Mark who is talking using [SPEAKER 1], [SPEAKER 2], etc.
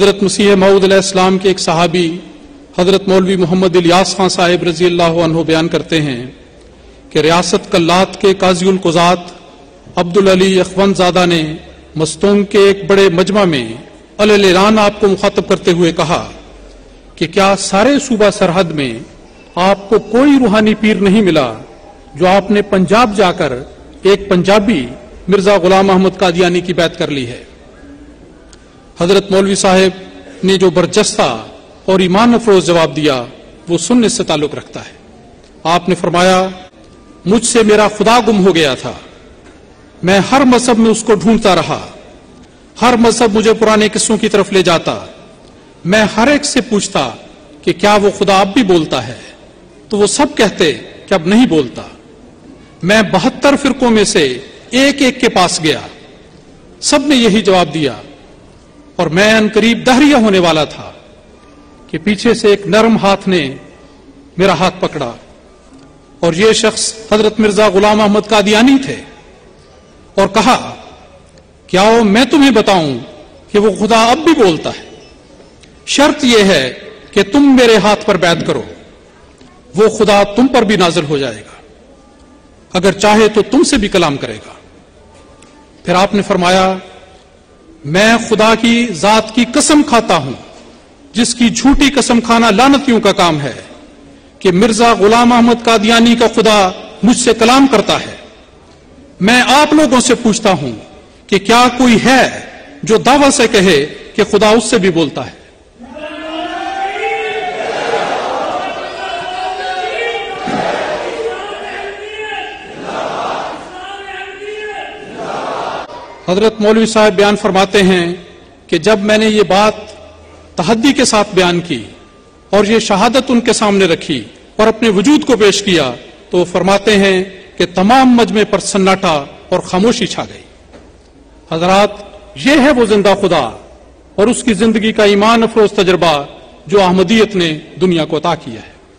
[SPEAKER 1] حضرت مسیح موعود علیہ السلام کے ایک صحابی حضرت مولوی محمد الیاس خان صاحب رضی اللہ عنہ بیان کرتے ہیں کہ ریاست کلات کے قاضی القضات عبدالعلی اخوند زادہ نے مستونگ کے ایک بڑے مجمع میں اعلان آپ کو مخاطب کرتے ہوئے کہا کہ کیا سارے صوبہ سرحد میں آپ کو کوئی روحانی پیر نہیں ملا جو آپ نے پنجاب جا کر ایک پنجابی مرزا غلام احمد قادیانی کی بیعت کر لی ہے؟ حضرت مولوی صاحب نے جو برجستہ اور ایمان افروز جواب دیا وہ سنت سے تعلق رکھتا ہے۔ آپ نے فرمایا، مجھ سے میرا خدا گم ہو گیا تھا، میں ہر مذہب میں اس کو ڈھونڈتا رہا، ہر مذہب مجھے پرانے قصوں کی طرف لے جاتا، میں ہر ایک سے پوچھتا کہ کیا وہ خدا اب بھی بولتا ہے، تو وہ سب کہتے کہ اب نہیں بولتا۔ میں 72 فرقوں میں سے ایک ایک کے پاس گیا، سب نے یہی جواب دیا، اور میں ان قریب دہریہ ہونے والا تھا کہ پیچھے سے ایک نرم ہاتھ نے میرا ہاتھ پکڑا، اور یہ شخص حضرت مرزا غلام احمد قادیانی تھے، اور کہا کہ آؤ میں تمہیں بتاؤں کہ وہ خدا اب بھی بولتا ہے، شرط یہ ہے کہ تم میرے ہاتھ پر بیعت کرو، وہ خدا تم پر بھی نازل ہو جائے گا، اگر چاہے تو تم سے بھی کلام کرے گا۔ پھر آپ نے فرمایا، میں خدا کی ذات کی قسم کھاتا ہوں جس کی جھوٹی قسم کھانا لعنتیوں کا کام ہے کہ مرزا غلام احمد قادیانی کا خدا مجھ سے کلام کرتا ہے۔ میں آپ لوگوں سے پوچھتا ہوں کہ کیا کوئی ہے جو دعویٰ سے کہے کہ خدا اس سے بھی بولتا ہے؟ حضرت مولوی صاحب بیان فرماتے ہیں کہ جب میں نے یہ بات تحدی کے ساتھ بیان کی اور یہ شہادت ان کے سامنے رکھی اور اپنے وجود کو پیش کیا تو وہ فرماتے ہیں کہ تمام مجمع پر سناٹا اور خاموشی چھا گئی۔ حضرات، یہ ہے وہ زندہ خدا اور اس کی زندگی کا ایمان افروز تجربہ جو احمدیت نے دنیا کو عطا کیا ہے۔